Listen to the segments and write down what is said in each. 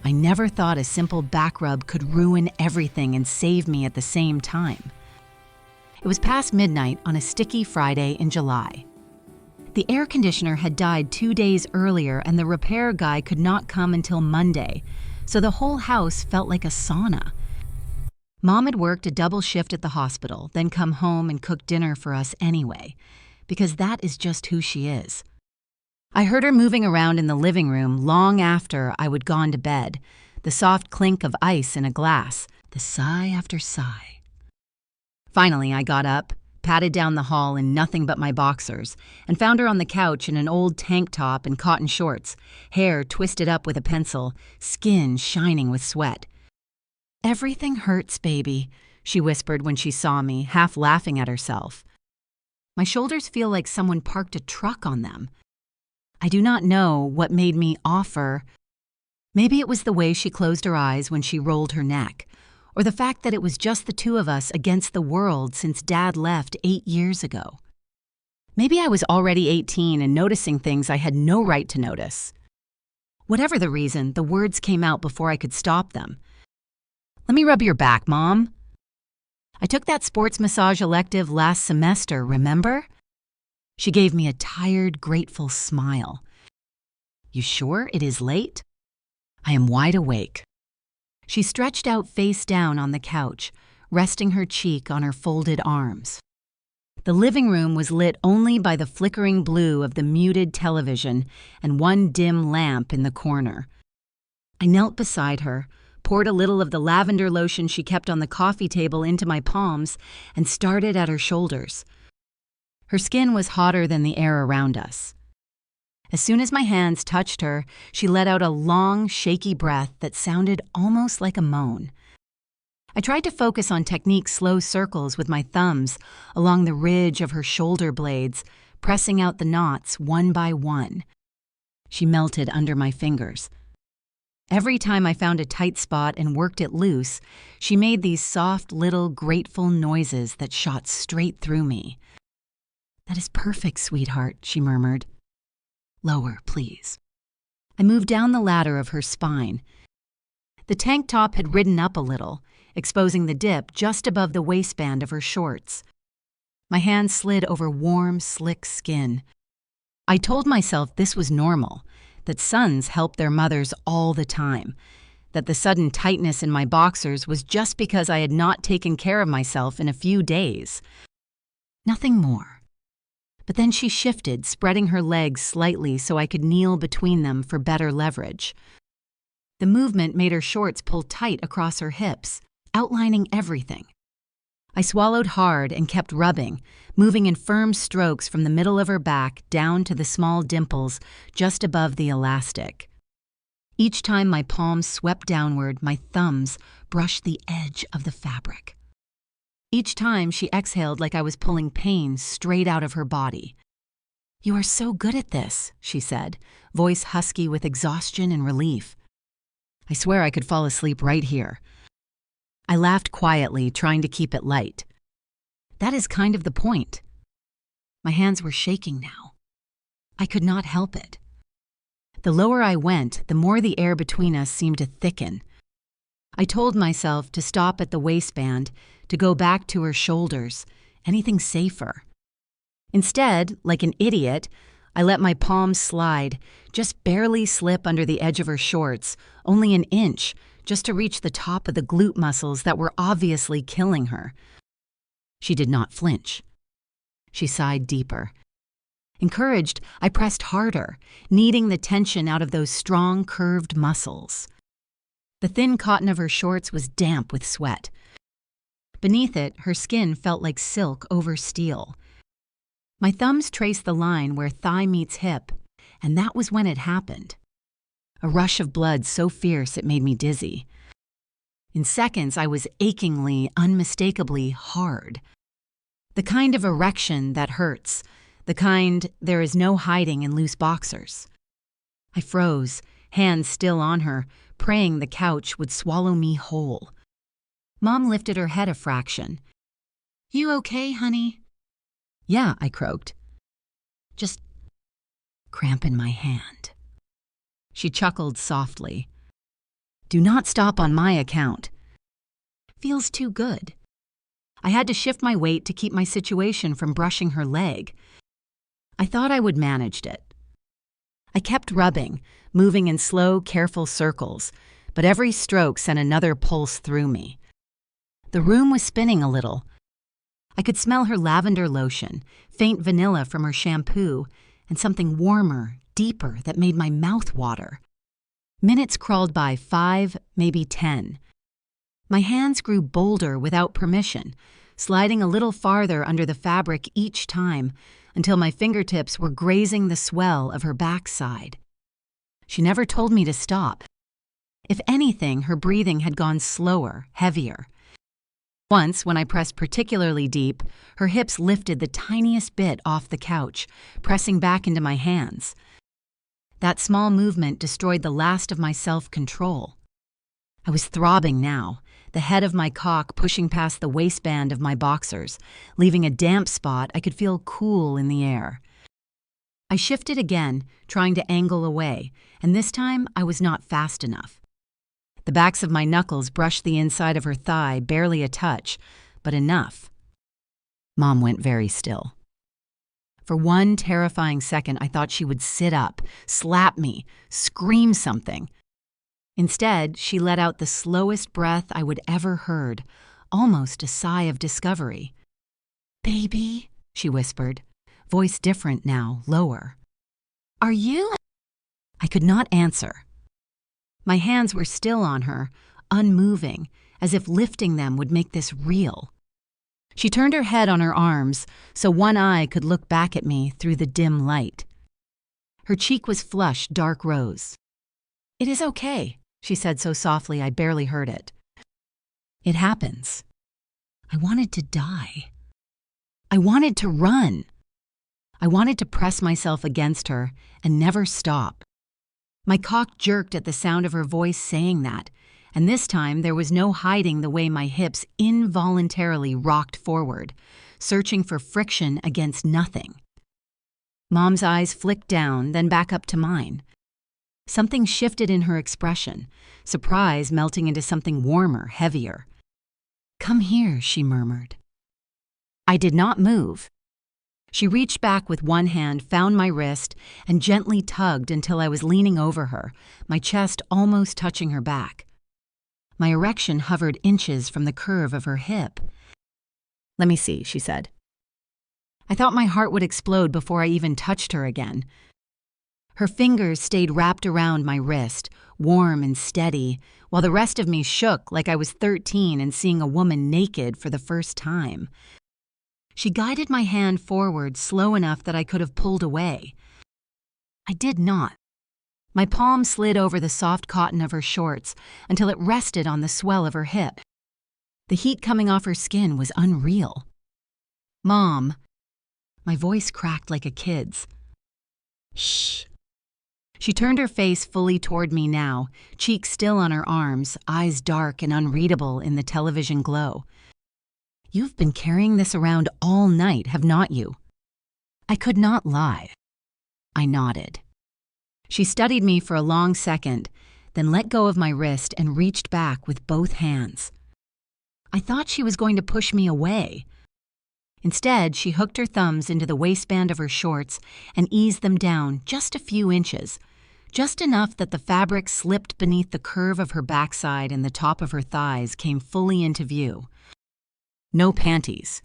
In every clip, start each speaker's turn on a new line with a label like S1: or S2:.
S1: I never thought a simple back rub could ruin everything and save me at the same time. It was past midnight on a sticky Friday in July. The air conditioner had died 2 days earlier and the repair guy could not come until Monday, so the whole house felt like a sauna. Mom had worked a double shift at the hospital, then come home and cooked dinner for us anyway, because that is just who she is. I heard her moving around in the living room long after I would gone to bed, the soft clink of ice in a glass, the sigh after sigh. Finally, I got up, patted down the hall in nothing but my boxers, and found her on the couch in an old tank top and cotton shorts, hair twisted up with a pencil, skin shining with sweat. "Everything hurts, baby," she whispered when she saw me, half laughing at herself. My shoulders feel like someone parked a truck on them. I do not know what made me offer. Maybe it was the way she closed her eyes when she rolled her neck, or the fact that it was just the two of us against the world since Dad left 8 years ago. Maybe I was already 18 and noticing things I had no right to notice. Whatever the reason, the words came out before I could stop them. "Let me rub your back, Mom. I took that sports massage elective last semester, remember?" She gave me a tired, grateful smile. "You sure it is late? I am wide awake." She stretched out face down on the couch, resting her cheek on her folded arms. The living room was lit only by the flickering blue of the muted television and one dim lamp in the corner. I knelt beside her, poured a little of the lavender lotion she kept on the coffee table into my palms, and started at her shoulders. Her skin was hotter than the air around us. As soon as my hands touched her, she let out a long, shaky breath that sounded almost like a moan. I tried to focus on Technique's slow circles with my thumbs along the ridge of her shoulder blades, pressing out the knots one by one. She melted under my fingers. Every time I found a tight spot and worked it loose, she made these soft, little, grateful noises that shot straight through me. "That is perfect, sweetheart," she murmured. "Lower, please." I moved down the ladder of her spine. The tank top had ridden up a little, exposing the dip just above the waistband of her shorts. My hand slid over warm, slick skin. I told myself this was normal, that sons help their mothers all the time, that the sudden tightness in my boxers was just because I had not taken care of myself in a few days. Nothing more. But then she shifted, spreading her legs slightly so I could kneel between them for better leverage. The movement made her shorts pull tight across her hips, outlining everything. I swallowed hard and kept rubbing, moving in firm strokes from the middle of her back down to the small dimples just above the elastic. Each time my palms swept downward, my thumbs brushed the edge of the fabric. Each time she exhaled like I was pulling pain straight out of her body. "You are so good at this," she said, voice husky with exhaustion and relief. I swear I could fall asleep right here. I laughed quietly, trying to keep it light. That is kind of the point. My hands were shaking now. I could not help it. The lower I went, the more the air between us seemed to thicken. I told myself to stop at the waistband, to go back to her shoulders, anything safer. Instead, like an idiot, I let my palms slide, just barely slip under the edge of her shorts, only an inch, just to reach the top of the glute muscles that were obviously killing her. She did not flinch. She sighed deeper. Encouraged, I pressed harder, kneading the tension out of those strong, curved muscles. The thin cotton of her shorts was damp with sweat. Beneath it, her skin felt like silk over steel. My thumbs traced the line where thigh meets hip, and that was when it happened. A rush of blood so fierce it made me dizzy. In seconds, I was achingly, unmistakably hard. The kind of erection that hurts, the kind there is no hiding in loose boxers. I froze, hands still on her, praying the couch would swallow me whole. Mom lifted her head a fraction. "You okay, honey?" "Yeah," I croaked. "Just cramp in my hand." She chuckled softly. Do not stop on my account. Feels too good. I had to shift my weight to keep my situation from brushing her leg. I thought I would manage it. I kept rubbing, moving in slow, careful circles, but every stroke sent another pulse through me. The room was spinning a little. I could smell her lavender lotion, faint vanilla from her shampoo, and something warmer, deeper that made my mouth water. Minutes crawled by, 5, maybe 10. My hands grew bolder without permission, sliding a little farther under the fabric each time until my fingertips were grazing the swell of her backside. She never told me to stop. If anything, her breathing had gone slower, heavier. Once, when I pressed particularly deep, her hips lifted the tiniest bit off the couch, pressing back into my hands. That small movement destroyed the last of my self-control. I was throbbing now, the head of my cock pushing past the waistband of my boxers, leaving a damp spot I could feel cool in the air. I shifted again, trying to angle away, and this time I was not fast enough. The backs of my knuckles brushed the inside of her thigh, barely a touch, but enough. Mom went very still. For one terrifying second, I thought she would sit up, slap me, scream something. Instead, she let out the slowest breath I would ever heard, almost a sigh of discovery. "Baby," she whispered, voice different now, lower. "Are you?" I could not answer. My hands were still on her, unmoving, as if lifting them would make this real. She turned her head on her arms so one eye could look back at me through the dim light. Her cheek was flushed dark rose. "It is okay," she said so softly I barely heard it. "It happens." I wanted to die. I wanted to run. I wanted to press myself against her and never stop. My cock jerked at the sound of her voice saying that, and this time there was no hiding the way my hips involuntarily rocked forward, searching for friction against nothing. Mom's eyes flicked down, then back up to mine. Something shifted in her expression, surprise melting into something warmer, heavier. "Come here," she murmured. I did not move. She reached back with one hand, found my wrist, and gently tugged until I was leaning over her, my chest almost touching her back. My erection hovered inches from the curve of her hip. "Let me see," she said. I thought my heart would explode before I even touched her again. Her fingers stayed wrapped around my wrist, warm and steady, while the rest of me shook like I was 13 and seeing a woman naked for the first time. She guided my hand forward slow enough that I could have pulled away. I did not. My palm slid over the soft cotton of her shorts until it rested on the swell of her hip. The heat coming off her skin was unreal. "Mom." My voice cracked like a kid's. "Shh." She turned her face fully toward me now, cheeks still on her arms, eyes dark and unreadable in the television glow. "You've been carrying this around all night, have not you?" I could not lie. I nodded. She studied me for a long second, then let go of my wrist and reached back with both hands. I thought she was going to push me away. Instead, she hooked her thumbs into the waistband of her shorts and eased them down just a few inches, just enough that the fabric slipped beneath the curve of her backside and the top of her thighs came fully into view. No panties.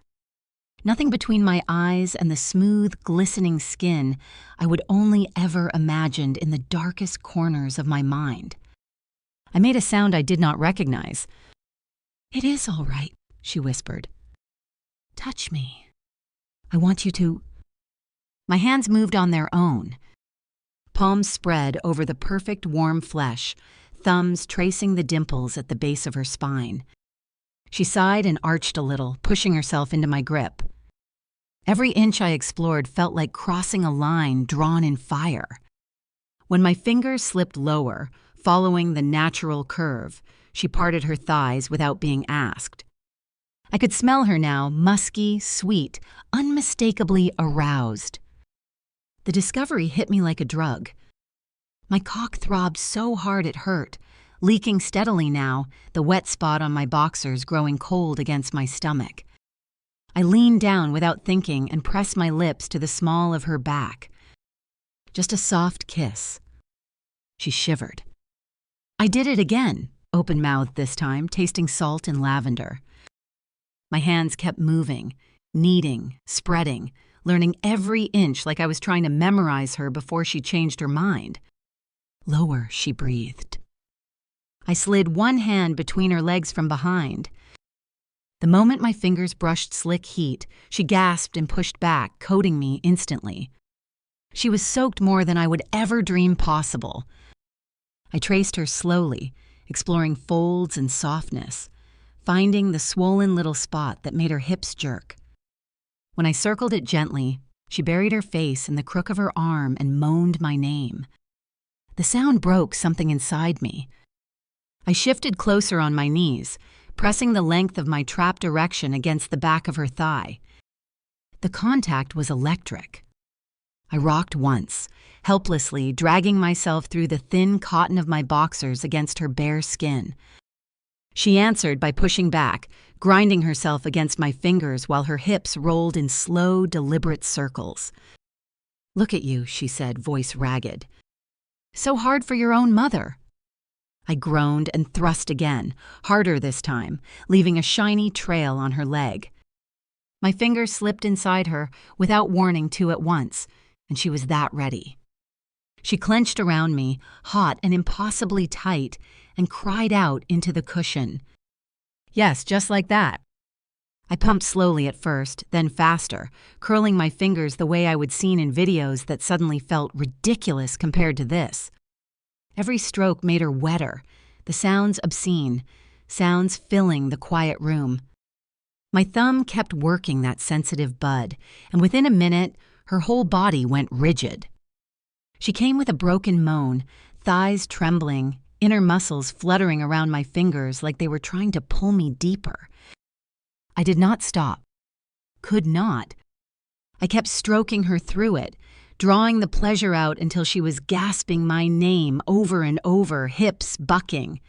S1: Nothing between my eyes and the smooth, glistening skin I would only ever imagined in the darkest corners of my mind. I made a sound I did not recognize. "It is all right," she whispered. "Touch me. I want you to." My hands moved on their own. Palms spread over the perfect warm flesh, thumbs tracing the dimples at the base of her spine. She sighed and arched a little, pushing herself into my grip. Every inch I explored felt like crossing a line drawn in fire. When my fingers slipped lower, following the natural curve, she parted her thighs without being asked. I could smell her now, musky, sweet, unmistakably aroused. The discovery hit me like a drug. My cock throbbed so hard it hurt, leaking steadily now, the wet spot on my boxers growing cold against my stomach. I leaned down without thinking and pressed my lips to the small of her back. Just a soft kiss. She shivered. I did it again, open-mouthed this time, tasting salt and lavender. My hands kept moving, kneading, spreading, learning every inch like I was trying to memorize her before she changed her mind. Lower, she breathed. I slid one hand between her legs from behind. The moment my fingers brushed slick heat, she gasped and pushed back, coating me instantly. She was soaked more than I would ever dream possible. I traced her slowly, exploring folds and softness, finding the swollen little spot that made her hips jerk. When I circled it gently, she buried her face in the crook of her arm and moaned my name. The sound broke something inside me. I shifted closer on my knees, pressing the length of my trapped erection against the back of her thigh. The contact was electric. I rocked once, helplessly dragging myself through the thin cotton of my boxers against her bare skin. She answered by pushing back, grinding herself against my fingers while her hips rolled in slow, deliberate circles. "Look at you," she said, voice ragged. "So hard for your own mother." I groaned and thrust again, harder this time, leaving a shiny trail on her leg. My fingers slipped inside her, without warning, two at once, and she was that ready. She clenched around me, hot and impossibly tight, and cried out into the cushion. Yes, just like that. I pumped slowly at first, then faster, curling my fingers the way I would seen in videos that suddenly felt ridiculous compared to this. Every stroke made her wetter, the sounds obscene, sounds filling the quiet room. My thumb kept working that sensitive bud, and within a minute, her whole body went rigid. She came with a broken moan, thighs trembling, inner muscles fluttering around my fingers like they were trying to pull me deeper. I did not stop. Could not. I kept stroking her through it, drawing the pleasure out until she was gasping my name over and over, hips bucking.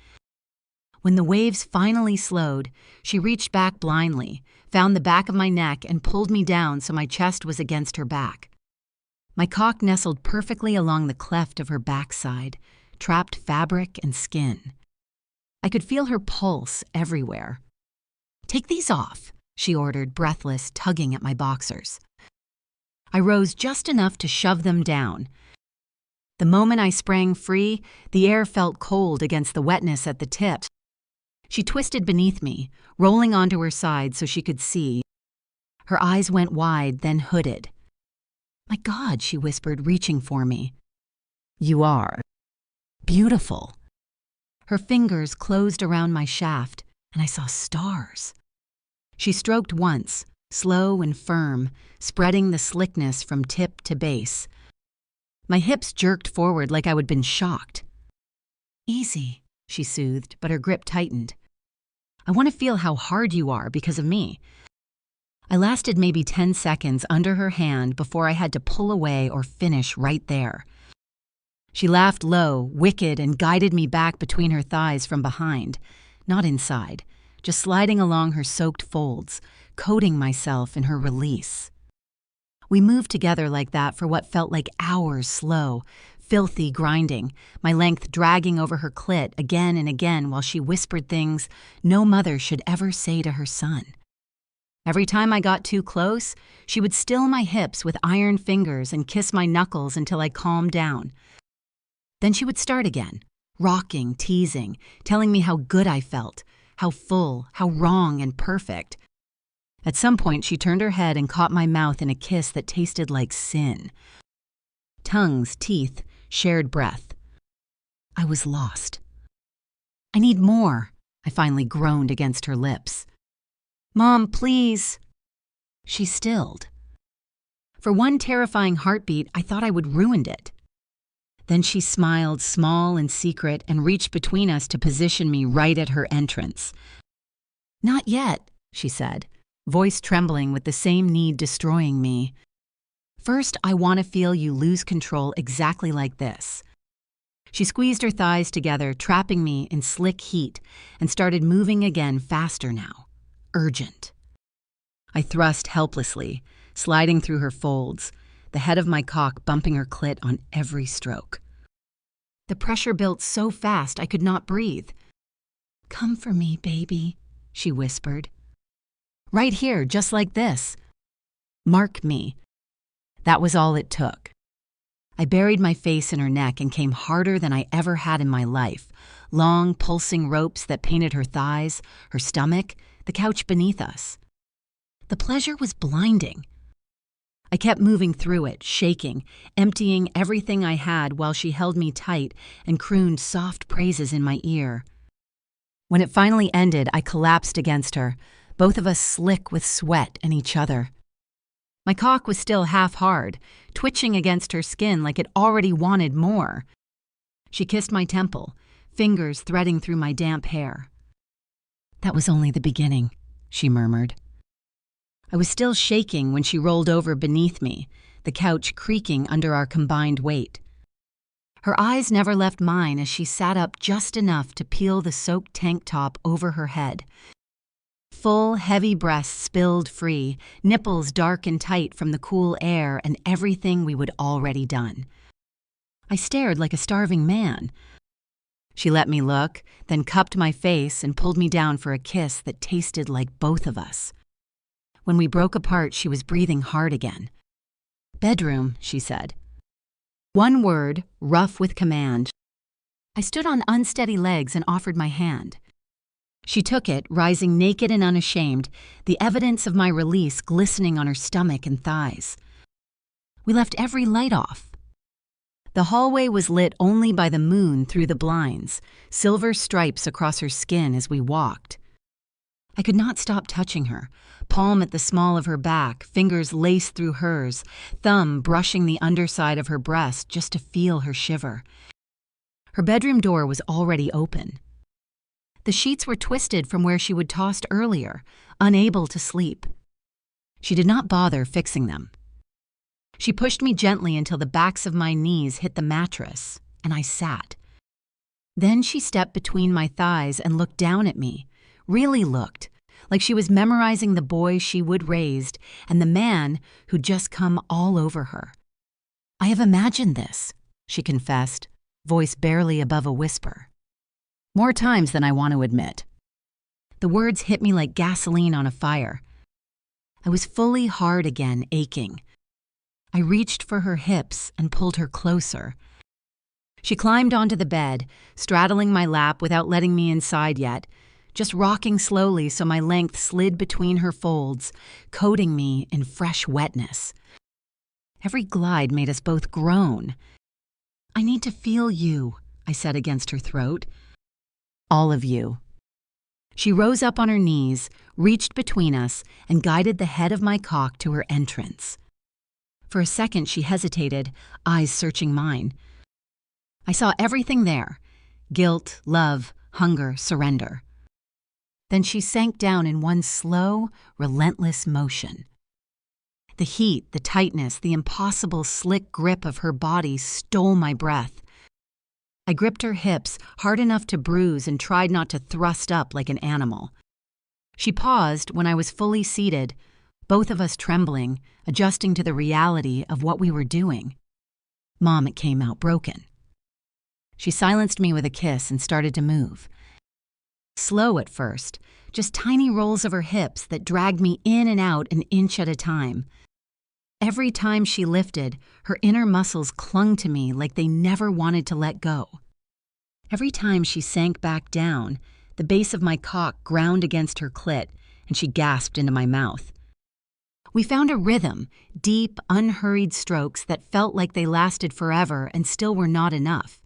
S1: When the waves finally slowed, she reached back blindly, found the back of my neck, and pulled me down so my chest was against her back. My cock nestled perfectly along the cleft of her backside, trapped fabric and skin. I could feel her pulse everywhere. "Take these off," she ordered, breathless, tugging at my boxers. I rose just enough to shove them down. The moment I sprang free, the air felt cold against the wetness at the tip. She twisted beneath me, rolling onto her side so she could see. Her eyes went wide, then hooded. "My God," she whispered, reaching for me. "You are beautiful." Her fingers closed around my shaft, and I saw stars. She stroked once, slow and firm, spreading the slickness from tip to base. My hips jerked forward like I had been shocked. "Easy," she soothed, but her grip tightened. "I want to feel how hard you are because of me." I lasted maybe 10 seconds under her hand before I had to pull away or finish right there. She laughed low, wicked, and guided me back between her thighs from behind, not inside, just sliding along her soaked folds, coating myself in her release. We moved together like that for what felt like hours slow, filthy grinding, my length dragging over her clit again and again while she whispered things no mother should ever say to her son. Every time I got too close, she would still my hips with iron fingers and kiss my knuckles until I calmed down. Then she would start again, rocking, teasing, telling me how good I felt, how full, how wrong and perfect. At some point, she turned her head and caught my mouth in a kiss that tasted like sin. Tongues, teeth, shared breath. I was lost. "I need more," I finally groaned against her lips. "Mom, please." She stilled. For one terrifying heartbeat, I thought I would ruined it. Then she smiled, small and secret, and reached between us to position me right at her entrance. "Not yet," she said, voice trembling with the same need destroying me. "First, I want to feel you lose control exactly like this." She squeezed her thighs together, trapping me in slick heat, and started moving again faster now. Urgent. I thrust helplessly, sliding through her folds, the head of my cock bumping her clit on every stroke. The pressure built so fast I could not breathe. "Come for me, baby," she whispered. "Right here, just like this. Mark me." That was all it took. I buried my face in her neck and came harder than I ever had in my life. Long, pulsing ropes that painted her thighs, her stomach, the couch beneath us. The pleasure was blinding. I kept moving through it, shaking, emptying everything I had while she held me tight and crooned soft praises in my ear. When it finally ended, I collapsed against her, both of us slick with sweat and each other. My cock was still half hard, twitching against her skin like it already wanted more. She kissed my temple, fingers threading through my damp hair. "That was only the beginning," she murmured. I was still shaking when she rolled over beneath me, the couch creaking under our combined weight. Her eyes never left mine as she sat up just enough to peel the soaked tank top over her head. Full, heavy breasts spilled free, nipples dark and tight from the cool air and everything we would already done. I stared like a starving man. She let me look, then cupped my face and pulled me down for a kiss that tasted like both of us. When we broke apart, she was breathing hard again. "Bedroom," she said. One word, rough with command. I stood on unsteady legs and offered my hand. She took it, rising naked and unashamed, the evidence of my release glistening on her stomach and thighs. We left every light off. The hallway was lit only by the moon through the blinds, silver stripes across her skin as we walked. I could not stop touching her, palm at the small of her back, fingers laced through hers, thumb brushing the underside of her breast just to feel her shiver. Her bedroom door was already open. The sheets were twisted from where she would tossed earlier, unable to sleep. She did not bother fixing them. She pushed me gently until the backs of my knees hit the mattress, and I sat. Then she stepped between my thighs and looked down at me, really looked, like she was memorizing the boy she would raised and the man who'd just come all over her. "I have imagined this," she confessed, voice barely above a whisper. "More times than I want to admit." The words hit me like gasoline on a fire. I was fully hard again, aching. I reached for her hips and pulled her closer. She climbed onto the bed, straddling my lap without letting me inside yet, just rocking slowly so my length slid between her folds, coating me in fresh wetness. Every glide made us both groan. "I need to feel you," I said against her throat. "All of you." She rose up on her knees, reached between us, and guided the head of my cock to her entrance. For a second she hesitated, eyes searching mine. I saw everything there: guilt, love, hunger, surrender. Then she sank down in one slow, relentless motion. The heat, the tightness, the impossible slick grip of her body stole my breath. I gripped her hips hard enough to bruise and tried not to thrust up like an animal. She paused when I was fully seated, both of us trembling, adjusting to the reality of what we were doing. "Mom, it came out broken." She silenced me with a kiss and started to move. Slow at first, just tiny rolls of her hips that dragged me in and out an inch at a time. Every time she lifted, her inner muscles clung to me like they never wanted to let go. Every time she sank back down, the base of my cock ground against her clit, and she gasped into my mouth. We found a rhythm, deep, unhurried strokes that felt like they lasted forever and still were not enough.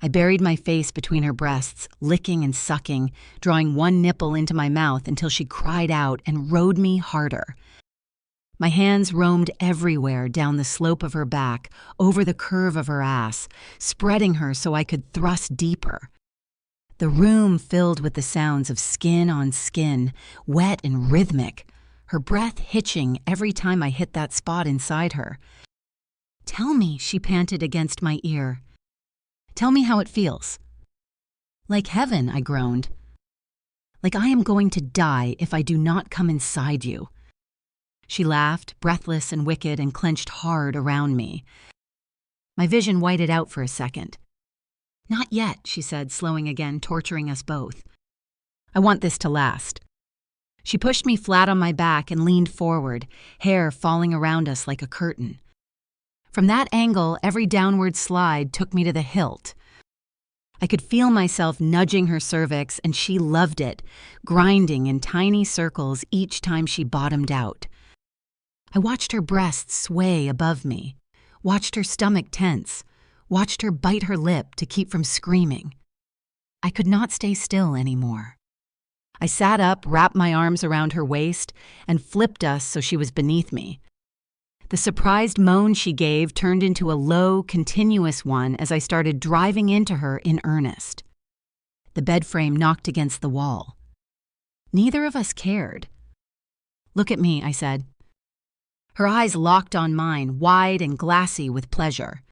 S1: I buried my face between her breasts, licking and sucking, drawing one nipple into my mouth until she cried out and rode me harder. My hands roamed everywhere down the slope of her back, over the curve of her ass, spreading her so I could thrust deeper. The room filled with the sounds of skin on skin, wet and rhythmic, her breath hitching every time I hit that spot inside her. "Tell me," she panted against my ear. Tell me how it feels." "Like heaven," I groaned. "Like I am going to die if I do not come inside you." She laughed, breathless and wicked, and clenched hard around me. My vision whited out for a second. "Not yet," she said, slowing again, torturing us both. "I want this to last." She pushed me flat on my back and leaned forward, hair falling around us like a curtain. From that angle, every downward slide took me to the hilt. I could feel myself nudging her cervix, and she loved it, grinding in tiny circles each time she bottomed out. I watched her breasts sway above me, watched her stomach tense, watched her bite her lip to keep from screaming. I could not stay still anymore. I sat up, wrapped my arms around her waist, and flipped us so she was beneath me. The surprised moan she gave turned into a low, continuous one as I started driving into her in earnest. The bed frame knocked against the wall. Neither of us cared. "Look at me," I said. Her eyes locked on mine, wide and glassy with pleasure.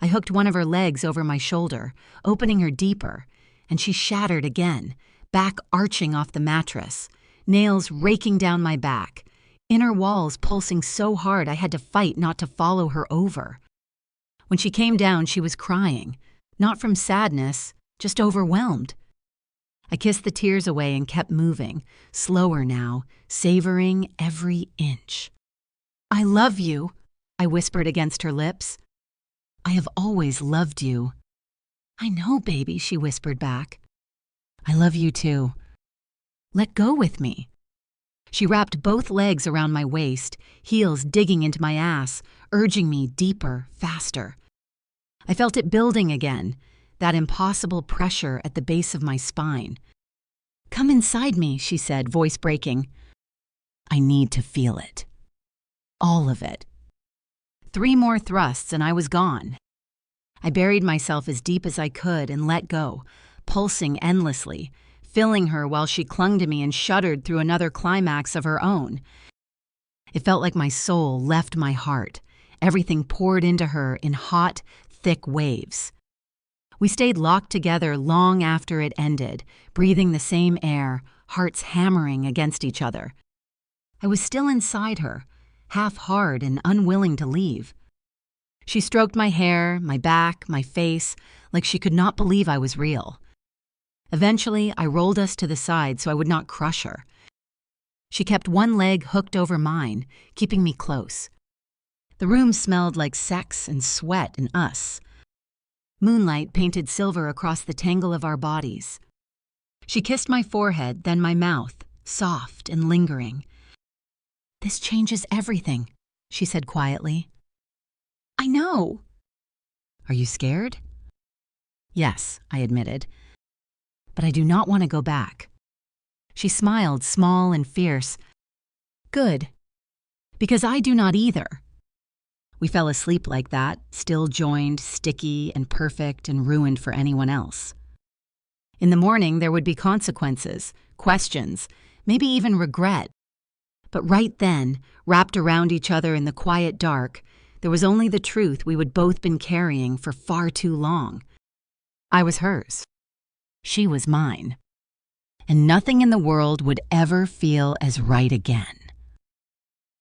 S1: I hooked one of her legs over my shoulder, opening her deeper, and she shattered again, back arching off the mattress, nails raking down my back, inner walls pulsing so hard I had to fight not to follow her over. When she came down, she was crying, not from sadness, just overwhelmed. I kissed the tears away and kept moving, slower now, savoring every inch. "I love you," I whispered against her lips. "I have always loved you." "I know, baby," she whispered back. "I love you too. Let go with me." She wrapped both legs around my waist, heels digging into my ass, urging me deeper, faster. I felt it building again, that impossible pressure at the base of my spine. "Come inside me," she said, voice breaking. "I need to feel it. All of it." 3 more thrusts and I was gone. I buried myself as deep as I could and let go, pulsing endlessly, filling her while she clung to me and shuddered through another climax of her own. It felt like my soul left my heart. Everything poured into her in hot, thick waves. We stayed locked together long after it ended, breathing the same air, hearts hammering against each other. I was still inside her, half hard and unwilling to leave. She stroked my hair, my back, my face, like she could not believe I was real. Eventually, I rolled us to the side so I would not crush her. She kept one leg hooked over mine, keeping me close. The room smelled like sex and sweat and us. Moonlight painted silver across the tangle of our bodies. She kissed my forehead, then my mouth, soft and lingering. "This changes everything," she said quietly. "I know." "Are you scared?" "Yes," I admitted. "But I do not want to go back." She smiled, small and fierce. "Good. Because I do not either." We fell asleep like that, still joined, sticky and perfect and ruined for anyone else. In the morning, there would be consequences, questions, maybe even regret. But right then, wrapped around each other in the quiet dark, there was only the truth we would both been carrying for far too long. I was hers. She was mine. And nothing in the world would ever feel as right again.